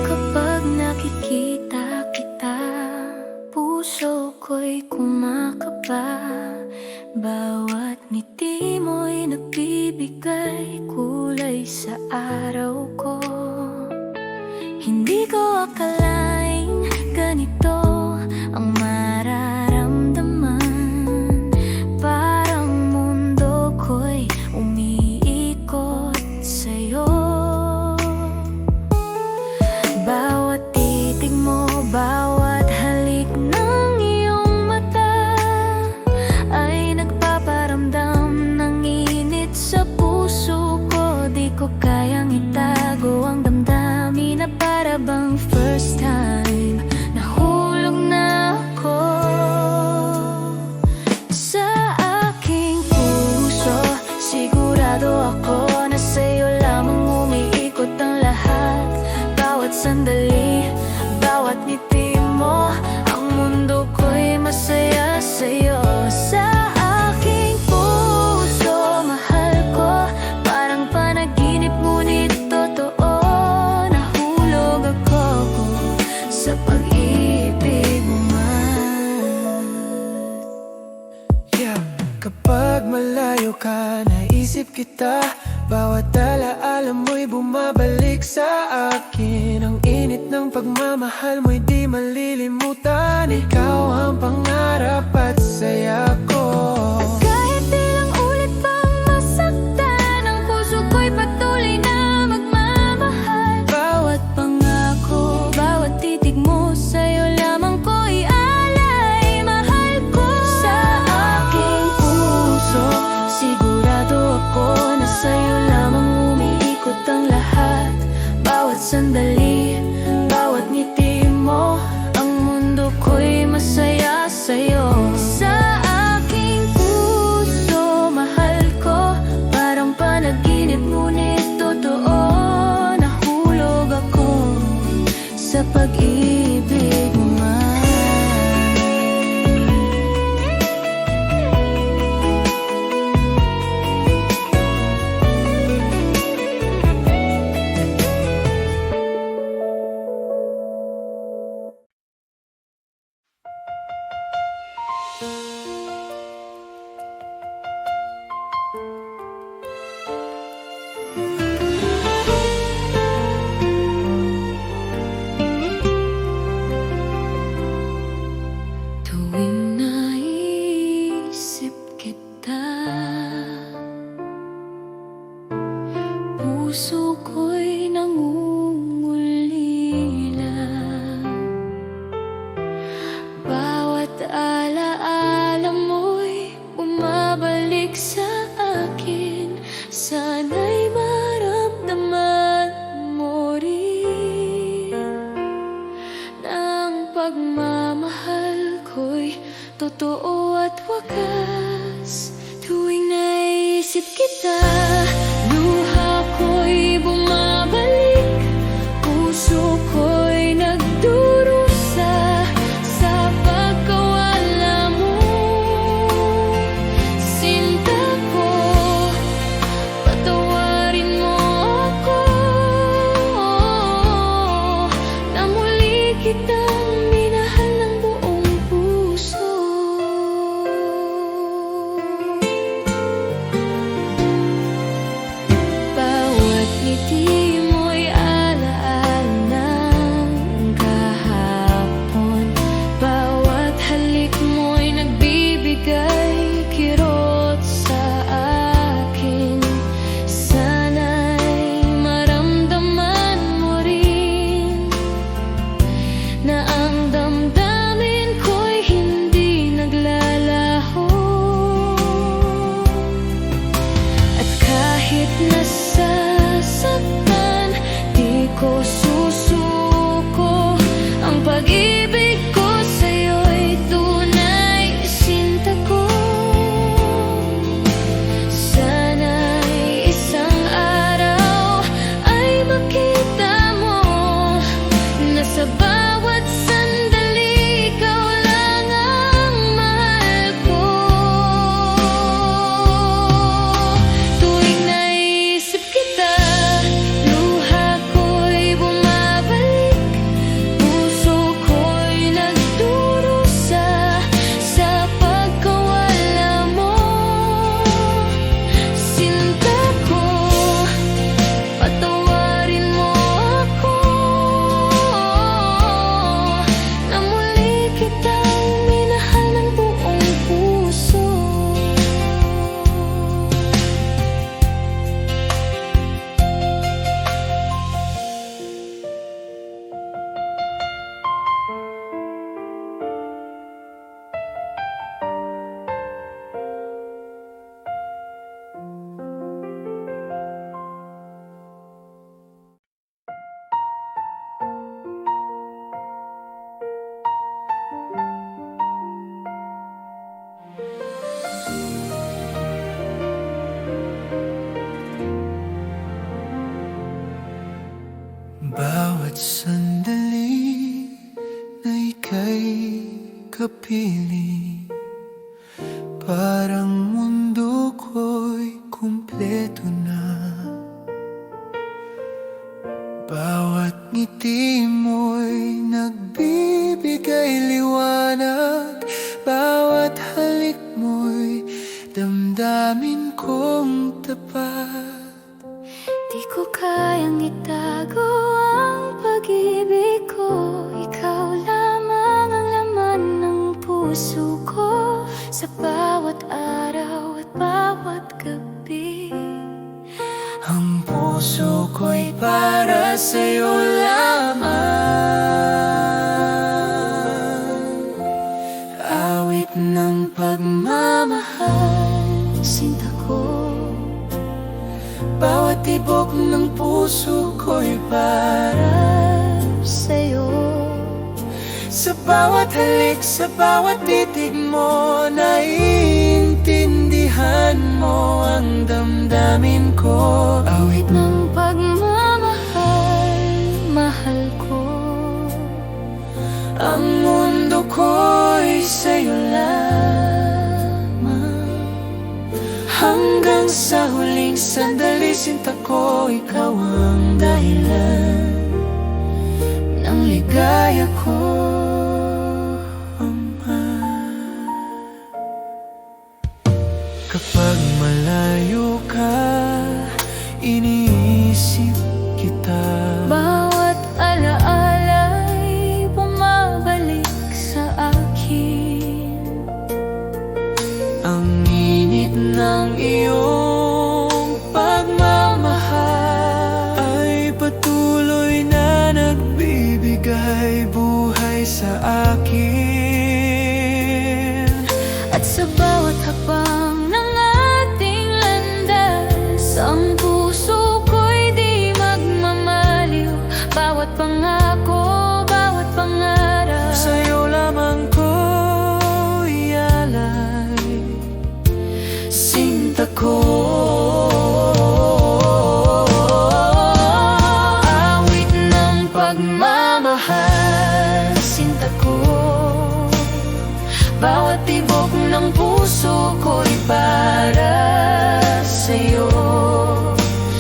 Kapag nakikita kita, puso ko'y kumakaba. Bawat ngiti mo'y nagbibigay kulay sa araw ko. Hindi ko akalaing ganito ang mararamdaman. Parang mundo ko'y umiikot sa'yo. Bawat titig mo, bawat halik ng iyong mata ay nagpaparamdam ng init sa puso ko. Di ko kayang itago ang damdamin na para bang first time nahulog na ako sa aking puso. Sigurado ako na sa'yo lamang umiikot ang lahat. Bawat sandali, bawat ngiti mo, ang mundo ko'y masaya sa'yo. Sa aking puso, mahal ko, parang panaginip ngunit totoo. Nahulog ako sa pag-ibig mo man. Yeah, kapag malayo ka, naisip kita. Bawat alaala mo'y bumabalik sa akin. Ang init ng pagmamahal mo'y di malilimutan. Ikaw ang pangarap at saya ko. Kahit ilang ulit pang masaktan, ang puso ko'y patuloy na magmamahal. Bawat pangako, bawat titig mo, sa'yo lamang ko ialay. Mahal ko sa aking puso, sigurado ako na sa'yo lamang umiikot ang lahat. Bawat sandali, bawat ngiti mo, ang mundo ko'y masaya sa'yo. Sa aking puso, mahal ko, parang panaginip ngunit totoo. Nahulog ako sa pag-ibig mo man. Tuwing naisip kita, puso ko'y nangungulila. Bawat alaala mo'y bumabalik sa akin. Sana'y maramdaman mo rin na ang pagmamahal ko'y totoo at wakas. Tuwing naisip kita, luha ko'y bumabalik. Puso ko'y nagdurusa sa pagkawala mo. Sinta ko, patawarin mo ako na muli kitang minahal ng buong puso. Bawat ngiti mo'y alaala ng kahapon. Bawat halik mo'y nagbibigay kirot sa akin. Sana'y maramdaman mo rin na Bawat sandali na ika'y kapiling, parang mundo ko'y kumpleto na. Bawat ngiti mo'y nagbibigay liwanag, bawat halik mo'y damdamin kong tapat. Di ko kayang itago ang pag-ibig ko, ikaw lamang ang laman ng puso ko. Sa bawat araw at bawat gabi, ang puso ko'y para sa'yo lamang. Awit ng pagmamahal, sinta ko. bawat tibok ng puso ko'y para Sa'yo, sa bawat halik, sa bawat titig mo, naiintindihan mo ang damdamin ko. awit ng pagmamahal, mahal ko. Ang mundo ko'y sa'yo lamang. Hanggang sa huling sandali, sinta ko, ikaw ang dahilan ng ligaya ko, Ama. Kapag malayo ka, iniisip kita. Bawat alaala'y bumabalik sa akin. Ang init ng iyong pagmamahal ay patuloy na nagbibigay buhay sa akin. At sa bawat hakbang ng ating landas, ang puso ko'y di magmamaliw. Bawat pangako, bawat pangarap, Sa'yo lamang ko ialay, sinta ko. awit ng pagmamahal, sinta ko. Bawat tibok ng puso ko'y para sa'yo.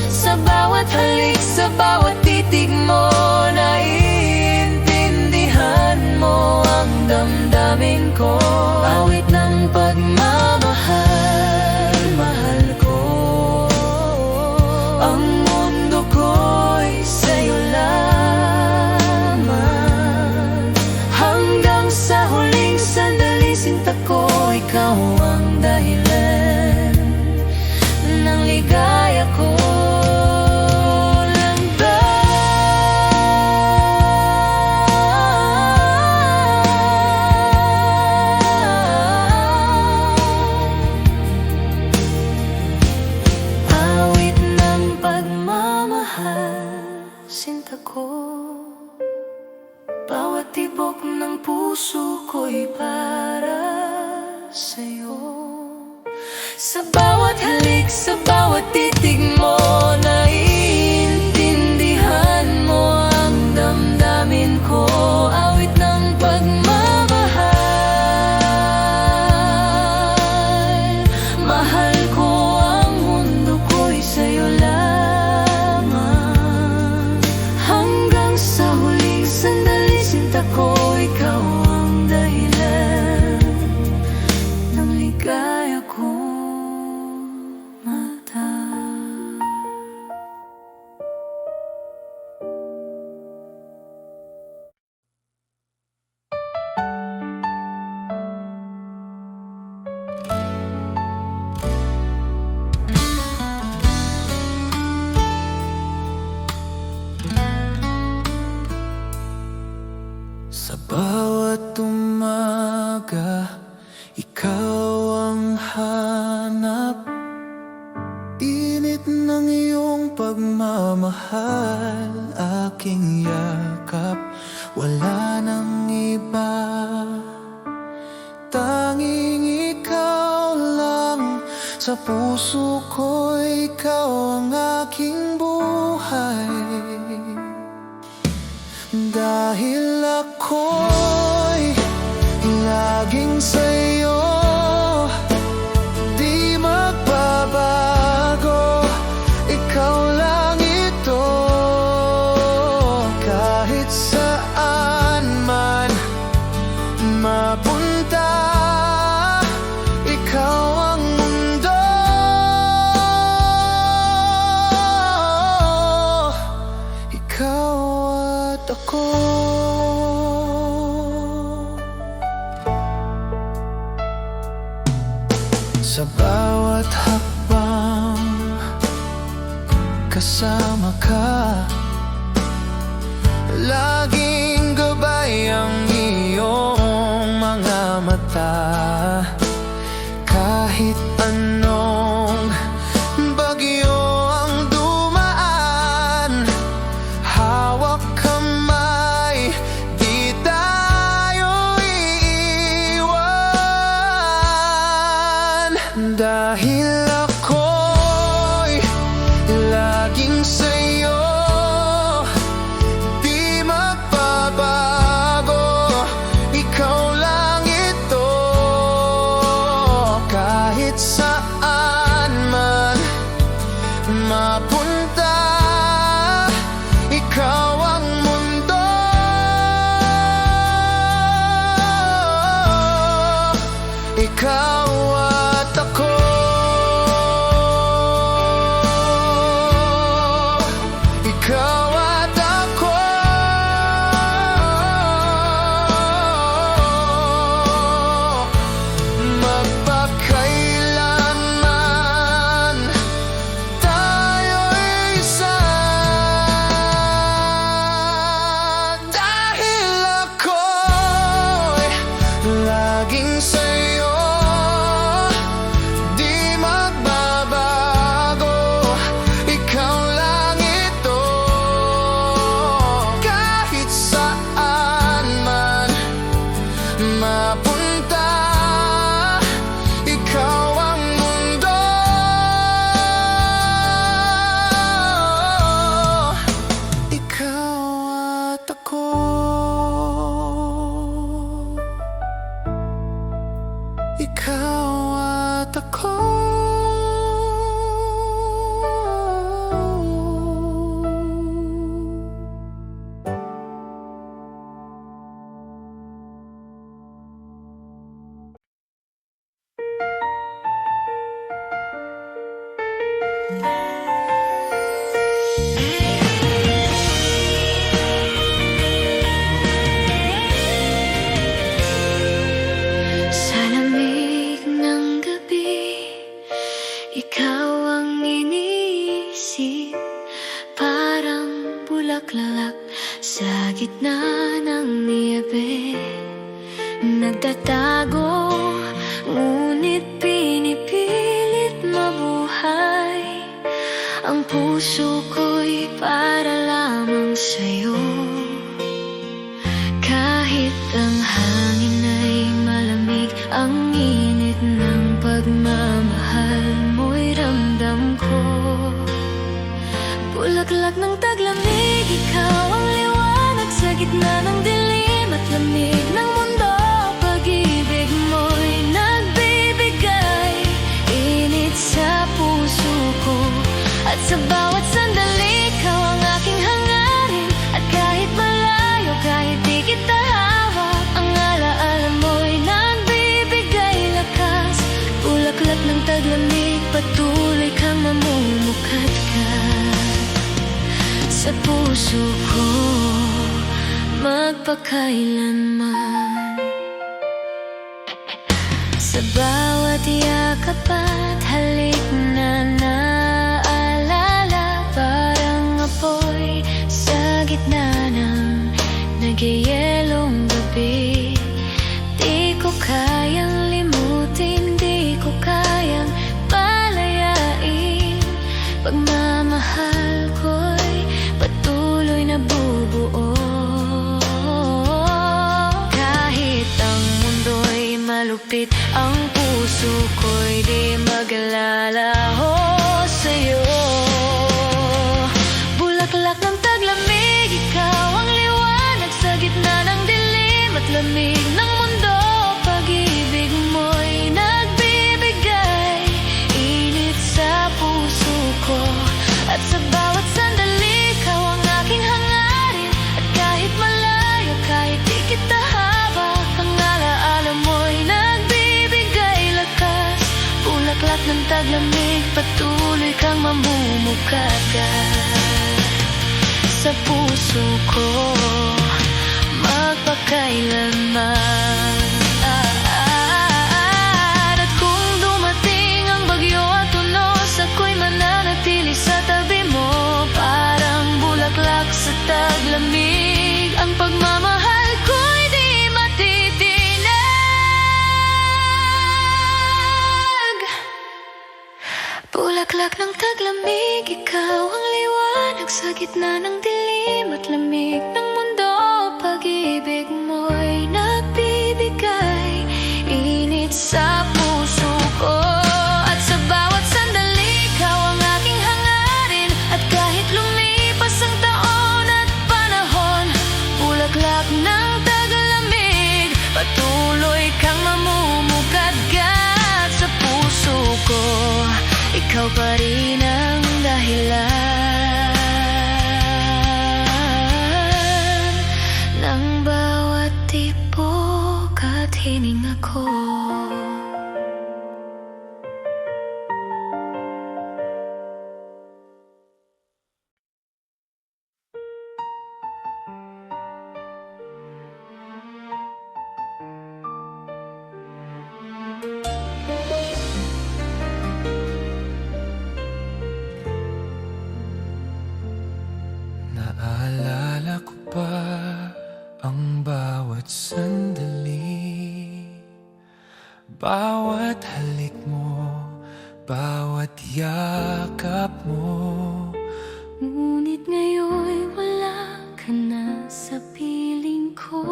Sa bawat halik, sa bawat titig mo, naiintindihan mo ang damdamin ko. Awit ng pagmamahal, mahal ko. Ang mundo ko'y sa'yo lamang. Hanggang sa huling sandali, sinta ko, ikaw ang dahilan ng ligaya ko. Awit ng pagmamahal, sinta ko. Bawat tibok ng puso ko'y para sa'yo. Sa bawat halik, sa bawat titig mo, naiintindihan mo ang damdamin ko. Awit ng pagmamahal, mahal ko. Ang mundo ko'y sa'yo lamang. Hanggang sa huling sandali, sinta ko, ikaw ang dahilan ng ligaya ko, mata. Sa bawat umaga, ikaw ang hanap. Init ng iyong pagmamahal, aking yakap. Wala nang iba, tanging ikaw lang. Sa puso ko, ikaw ang aking buhay. Dahil ako'y laging sa'yo, di magbabago. Ikaw lang ito, kahit saan man mapunta. Ikaw ang mundo, ikaw at ako. Sa bawat hakbang kasama ka, laging gabay ang iyong mga mata. Kahit anong bagyo ang dumaan, hawak kamay, di tayo iiwan. Dahil ako'y laging sa'yo, di magbabago. Ikaw lang ito, kahit saan man mapunta. Ikaw ang mundo, ikaw at ako. Ikaw at ako, magpakailanman tayo'y isa. Dahil ako'y laging sa'yo, di magbabago. Ikaw lang ito, kahit saan man mapunta. Ikaw ang mundo, ikaw at ako. Ikaw at ako. Sa lamig ng gabi, ikaw ang iniisip. Parang bulaklak sa gitna ng niebe. Nagtatago, ngunit pinipilit mabuhay. Ang puso ko'y para lamang sa'yo. Kahit ang hangin ay malamig, ang init ng pagmamahal mo'y ramdam ko. Bulaklak ng taglamig, ikaw ang liwanag sa gitna ng dilim at lamig ng mundo. Pag-ibig mo'y nagbibigay init sa puso ko. At sa bawat sandali, ikaw ang aking hangarin. At kahit malayo, kahit di kita hawak, ang alaala mo'y nagbibigay lakas. Bulaklak ng taglamig, patuloy kang mamumukat-kat sa puso ko, magpakailanman. Sa bawat yakap at halik na naalala, parang apoy sa gitna ng nagyayelong gabi. Di ko kayang limutin, di ko kayang palayain. Pagmamahal ko'y patuloy na bubuo. Kahit ang mundo'y malupit, ang puso ko'y di mag-alalaho sa'yo. Bulaklak ng taglamig, ikaw ang liwanag taglamig, patuloy kang mamumukaga sa puso ko magpakailanman. At kung dumating ang bagyo at unos, ako'y mananatili sa tabi mo. Parang bulaklak sa taglamig, ang pagmamahal ko'y di matitinag. Bulaklak ng taglamig, ikaw ang liwanag sa gitna ng dilim at lamig ng mundo. Pag-ibig mo'y nagbibigay init sa puso ko. At sa bawat sandali, ikaw ang aking hangarin. At kahit lumipas ang taon at panahon, bulaklak ng taglamig, patuloy kang mamumukagat sa puso ko. Ikaw pa rin ang dahilan ng bawat tibok at hininga ko. Naalala ko pa ang bawat sandali, bawat halik mo, bawat yakap mo. Ngunit ngayon'y wala ka na sa piling ko.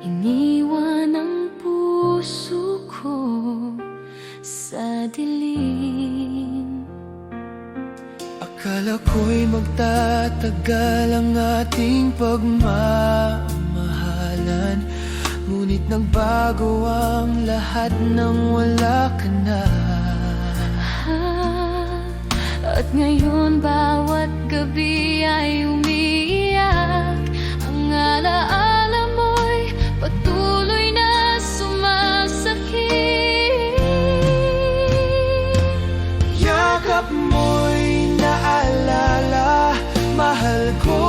Iniwan ang puso ko sa dilim. Akala ko'y magtatagal ang ating pagmamahalan, ngunit nagbago ang lahat nang wala ka na. At ngayon bawat gabi ay umiiyak. Ang alaala mo'y patuloy na sumasakit. Yakap mo'y naalala, mahal ko.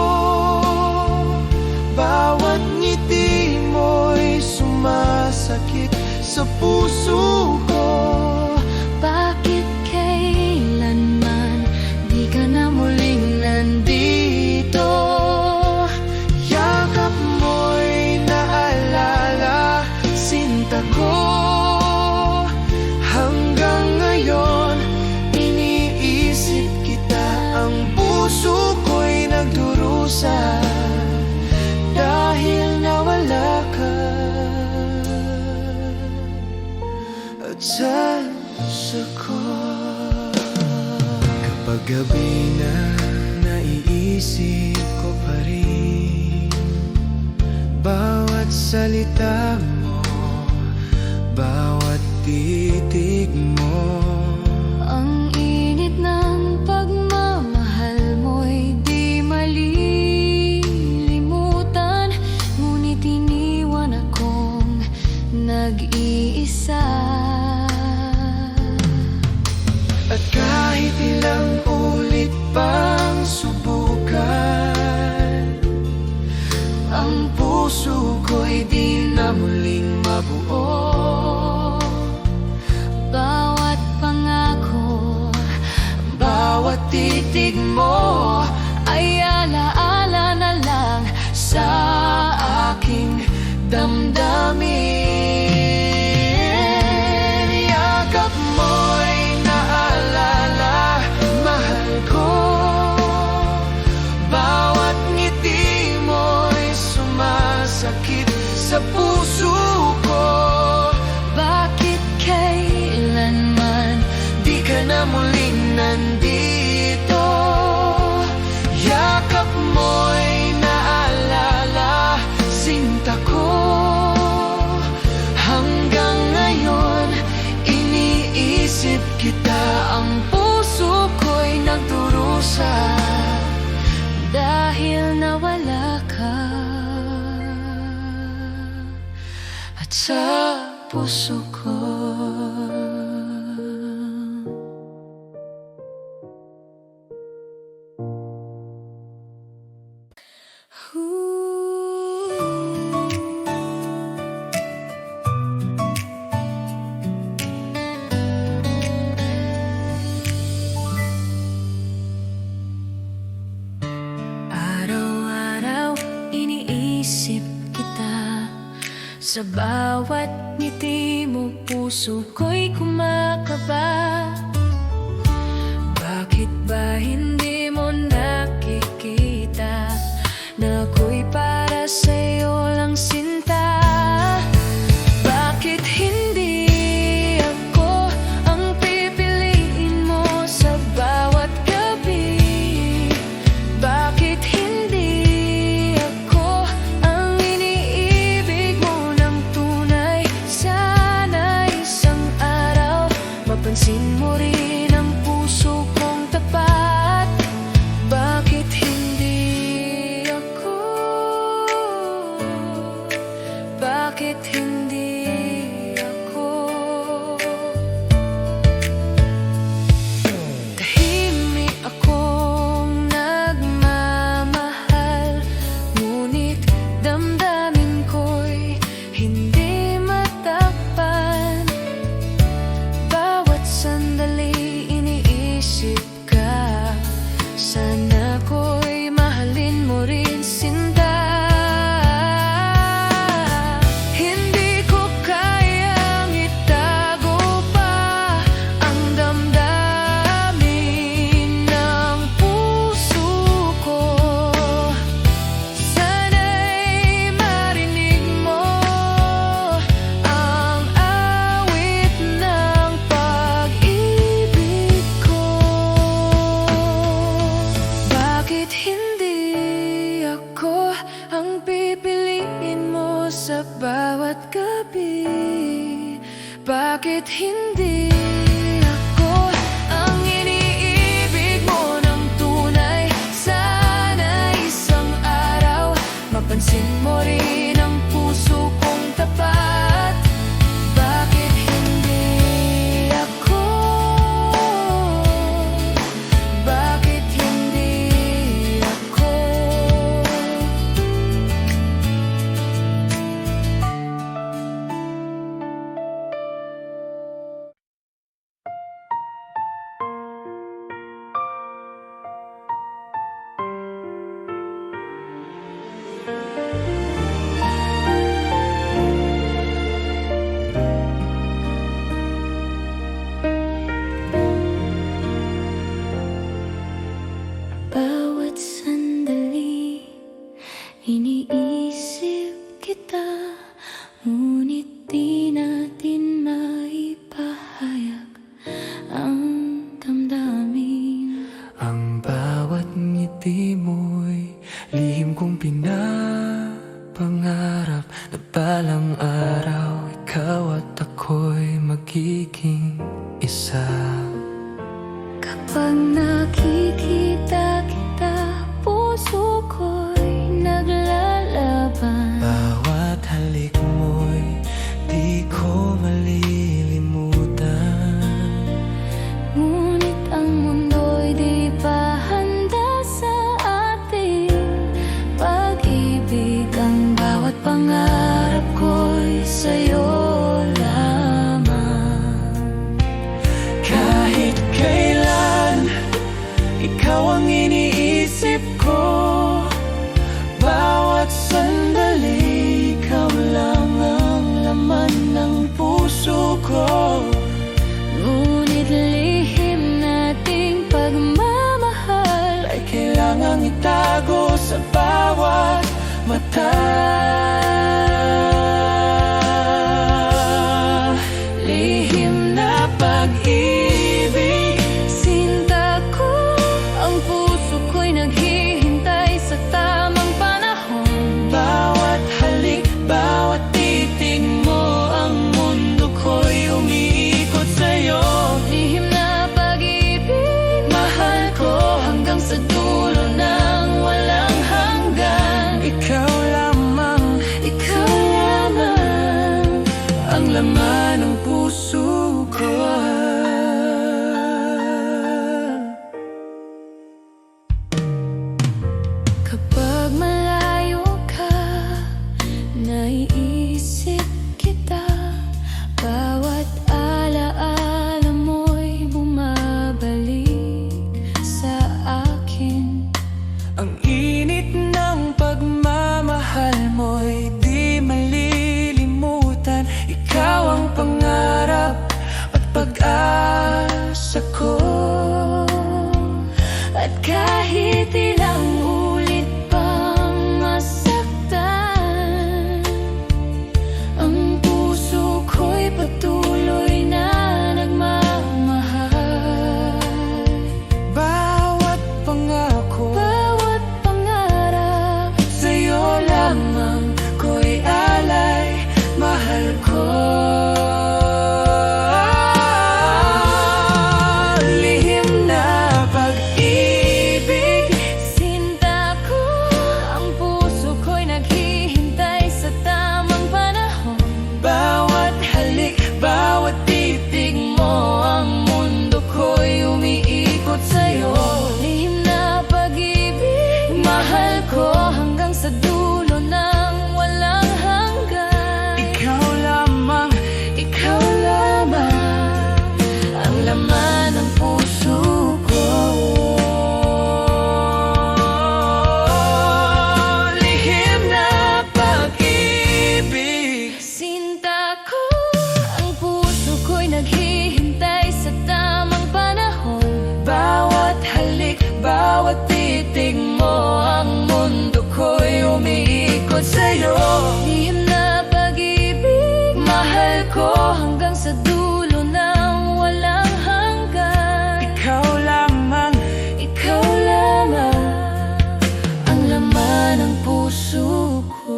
Bawat ngiti mo'y sumasakit sa puso ko. Bakit kailanman di ka na muling nandito? Yakap mo'y naalala, sinta ko. Hanggang ngayon, iniisip kita. Ang puso ko'y nagdurusa dahil nawala ka. At sa puso ko, kapag gabi na, naiisip ko pa rin bawat salita mo, bawat titig mo. Ang init ng pagmamahal mo'y di malilimutan, ngunit iniwan akong nag-iisa. At kahit ilang ulit pang subukan, ang puso ko'y di na muling mabuo. Bawat pangako, Bawat titig mo ay alaala na lang sa aking damdamin. Yakap mo'y naalala, mahal ko. Bawat ngiti mo'y sumasakit sa puso ko. Bakit kailanman Di ka na muling nandito. Yakap mo'y naalala, sinta ko. Hanggang ngayon, iniisip kita. Ang puso ko'y nagdurusa dahil nawala ka. at sa puso ko. iniisip kita. Sa bawat ngiti mo, puso ko'y kumakaba. Bakit ba hindi mo nakikita na ako'y para sa'yo lang sinta? Bakit hindi ako ang pipiliin mo sa bawat gabi? Bakit hindi ako ang iniibig mo ng tunay? Sana isang araw mapansin mo rin ang puso kong tapat. Bakit hindi ako? Bakit hindi ako? Tahimik akong nagmamahal, ngunit damdamin ko'y hindi matakpan. Bawat sandali iniisip ka, sana ko'y mahalin mo rin sinta. Hindi ko kayang itago pa ang damdamin ng puso ko. Sana'y marinig mo ang awit ng pag-ibig ko. Bakit hindi ako ang pipiliin mo sa bawat gabi? Bakit hindi ako ang iniibig mo ng tunay? Sana isang araw mapansin mo rin ang puso kong tapat. Bakit hindi ako? Bakit hindi ako? Bawat sandali iniisip kita, ngunit di natin maipahayag ang damdamin. Ang bawat ngiti mo'y lihim kong pinapangarap na balang araw ikaw at ako'y magiging isa. Kapag nakikita kita, puso ko'y naglalaban. Bawat halik mo'y di ko malilimutan. Ngunit ang mundo'y di pa handa sa ating pag-ibig. Ang bawat pangarap ko'y sa'yo lamang. Kahit kailan, ikaw ang iniisip ko. Bawat sandali, ikaw lang ang laman ng puso ko. Ngunit lihim nating pagmamahal Ay kailangang itago sa bawat mata. Lihim na pag-ibig, sinta ko, ang puso ko'y naghihintay sa tamang panahon. bawat halik, bawat titig mo, ang mundo ko'y umiikot sa'yo. Lihim na pag-ibig, mahal ko hanggang sa dulo ng walang hanggan. Ikaw lamang lingkod sa'yo. Lihim na pag-ibig, mahal ko hanggang sa dulo ng walang hanggan. Ikaw lamang, Ikaw lamang ang laman ng puso ko.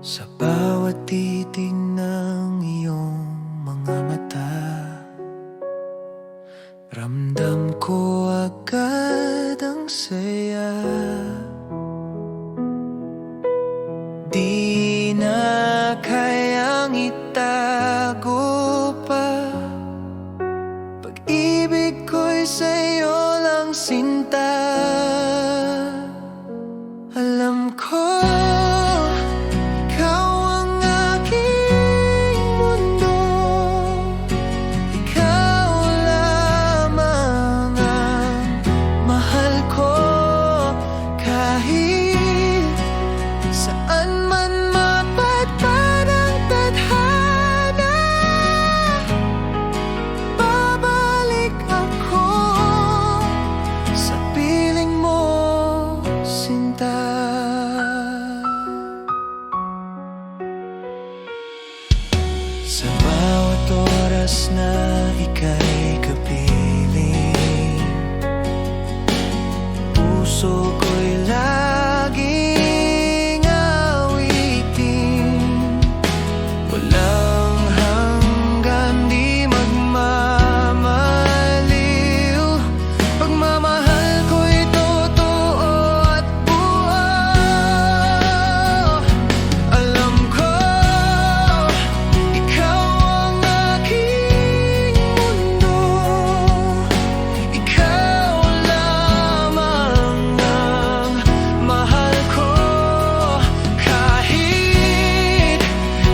sa bawat titig ng iyong mga mata, ramdam ko agad ang saya. Di na kayang itago pa, pag-ibig ko'y sa'yo lang sinta. Alam ko ikaw ang aking mundo, ikaw lamang ang mahal ko. Kahit saan man mapadpad ang tadhana, babalik ako sa piling mo, sinta. Sa bawat oras na ika'y kapiling, puso ko'y laging awitin. Walang hanggan, di magmamaliw, pagmamahal ko'y totoo at buo. Alam ko ikaw ang aking mundo, ikaw lamang ang mahal ko. Kahit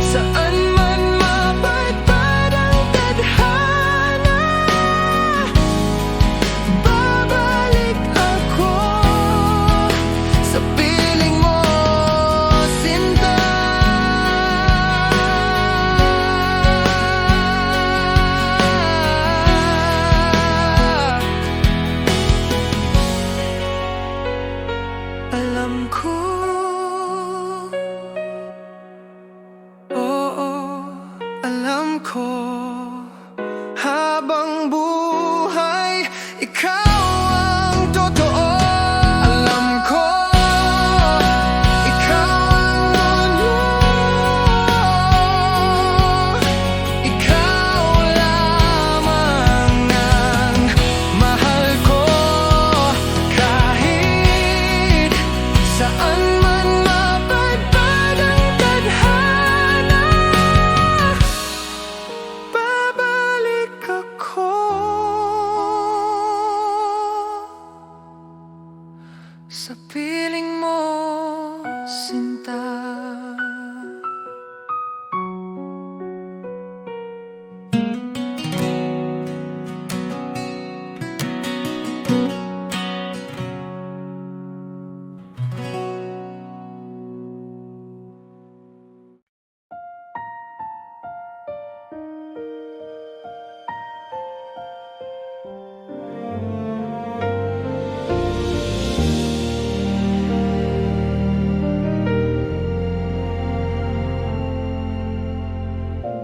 saan man mapadpad ang tadhana, babalik ako sa piling mo, sinta. Alam ko, oo, alam ko, habang buhay, ikaw ang totoo. Alam ko, ikaw ang mundo, ikaw lamang ang mahal ko. Kahit saan man mapadpad ang tadhana, babalik ako sa piling mo, sinta.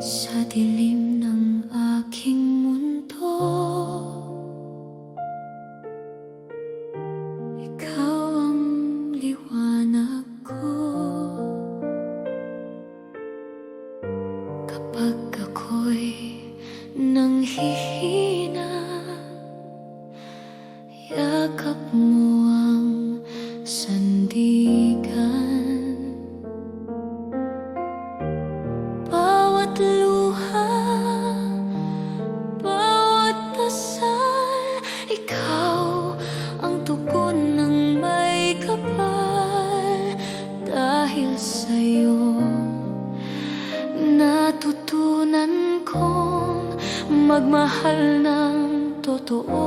Sa dilim ng aking mundo, ikaw ang liwanag ko. Kapag ako'y nanghihina, yakap mo ang sandigan. Bawat luha magmahal ng totoo.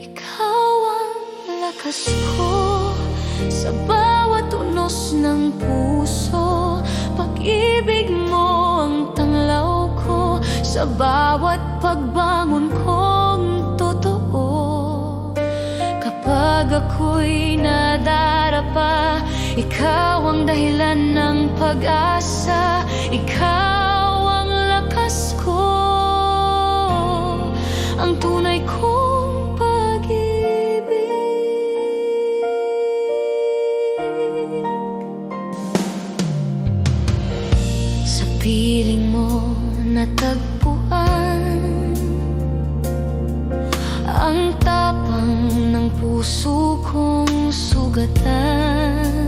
Ikaw ang lakas ko sa bawat unos ng puso. Pag-ibig mo ang tanglaw ko sa bawat pagbangon kong totoo. Kapag ako'y nadarapa, ikaw ang dahilan ng pag-asa. Ikaw ang lakas ko, ang tunay kong pag-ibig. Sa piling mo natagpuan ang tapang ng puso kong sugatan.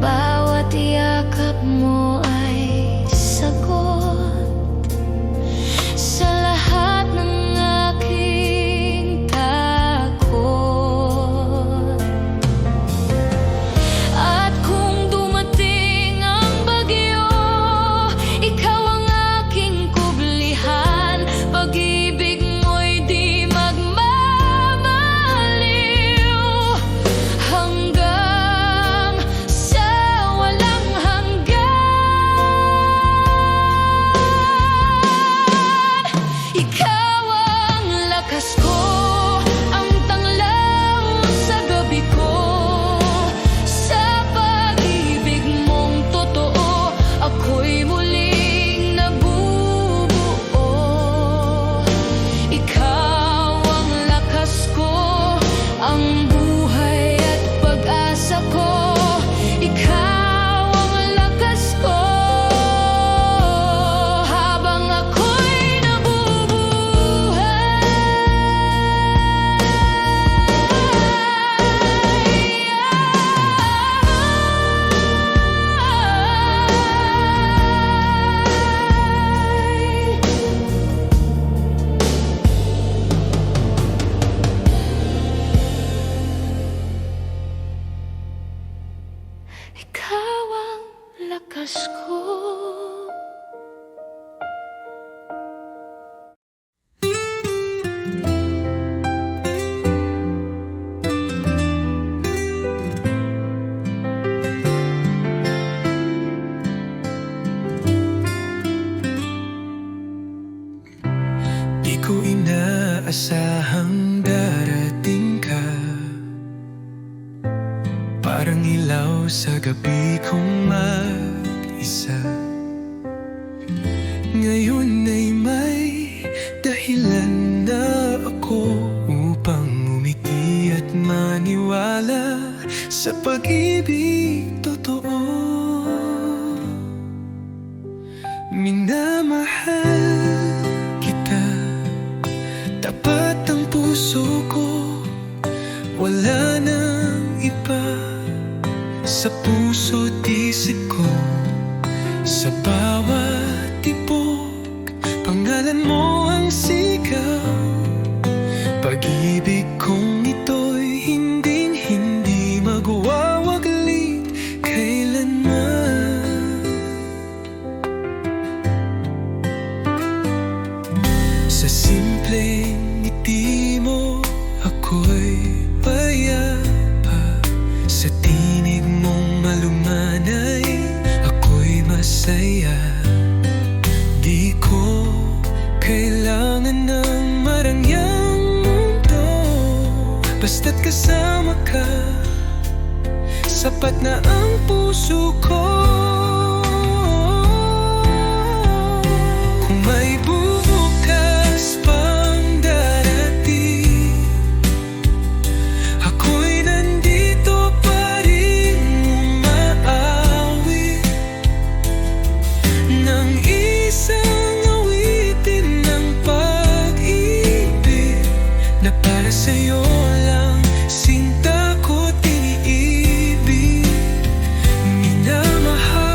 Bawat yakap mo ay sagot sa lahat ng aking takot. At kung dumating ang bagyo, ikaw ang aking kublihan. Pag-ibig mo'y di magmamaliw hanggang sa walang hanggan. Ikaw ang lakas ko, ang tanglaw sa gabi ko. Sa pag-ibig mong totoo, ako'y muling nabubuo. Ikaw ang lakas ko, ang buhay at pag-asa ko. Ikaw ang lakas ko habang ako'y ikaw ang lakas ko. Di ko inaasahang darating ka, parang ilaw sa gabi kong mag-isa. Ngayon ay may dahilan na ako upang umiti at maniwala sa pag-ibig totoo. Minamahal kita, tapat ang puso ko, wala nang iba sa puso't isip ko. Sa bawat tibok, pangalan mo ang sigaw. Pag-ibig kong ito'y hinding-hindi magwawaglit kailanman. Sa simpleng ngiti mo, ako'y payapa. Sa tinig mong malumanay, ako'y masaya. Di ko kailangan ng marangyang mundo, basta't kasama ka, sapat na ang puso ko. Kung may bubukas pang darating, ako'y nandito pa rin umaawit ng isang awitin ng pag-ibig na para sa'yo lang, sinta ko't iniibig. Minamahal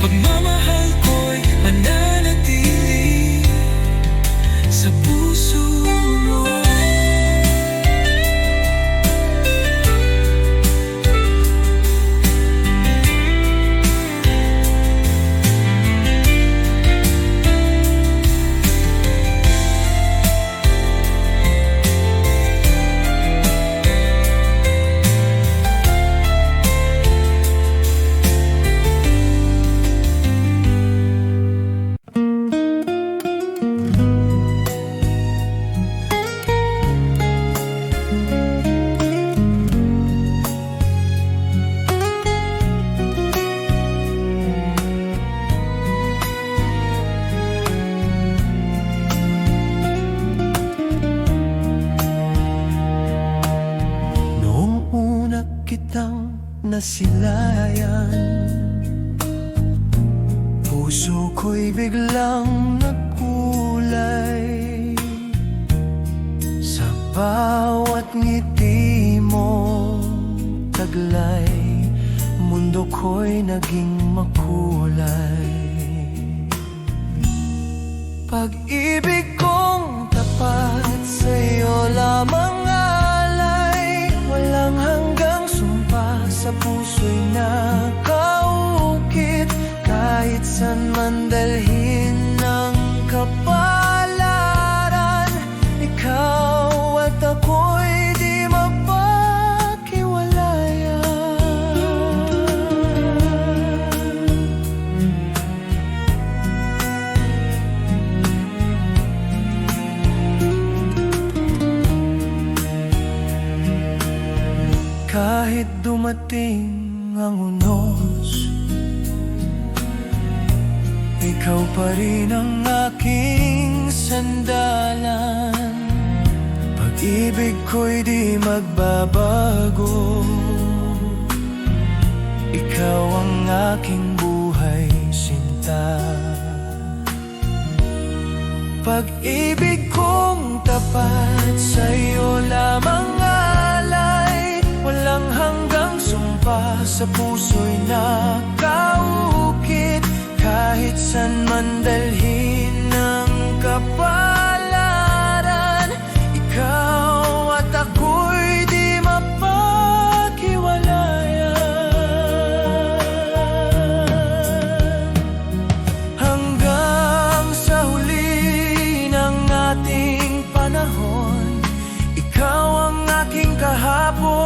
Pagmamahal ko'y mananatili sa puso mo. Kitang nasilayan, puso ko'y biglang nagkulay sa bawat ngiti mo. Taglay, mundo ko'y naging makulay. Pag-ibig kong tapat sa'yo lamang alay, walang hanggang sumpa sa puso'y nakaukit. Kahit saan man dalhin ng kapalaran, ikaw at ako'y di mapaghiwalayan. Kahit dumating ang unos, ikaw pa rin ang aking sandalan. Pag-ibig ko'y di magbabago, ikaw ang aking buhay sinta. Pag-ibig kong tapat sa'yo lamang alay, walang hanggang sumpa sa puso'y nakaukit. Kahit saan man dalhin ng kapalaran, ikaw at ako'y di mapaghiwalayan. Hanggang sa huli ng ating panahon, ikaw ang aking kahapon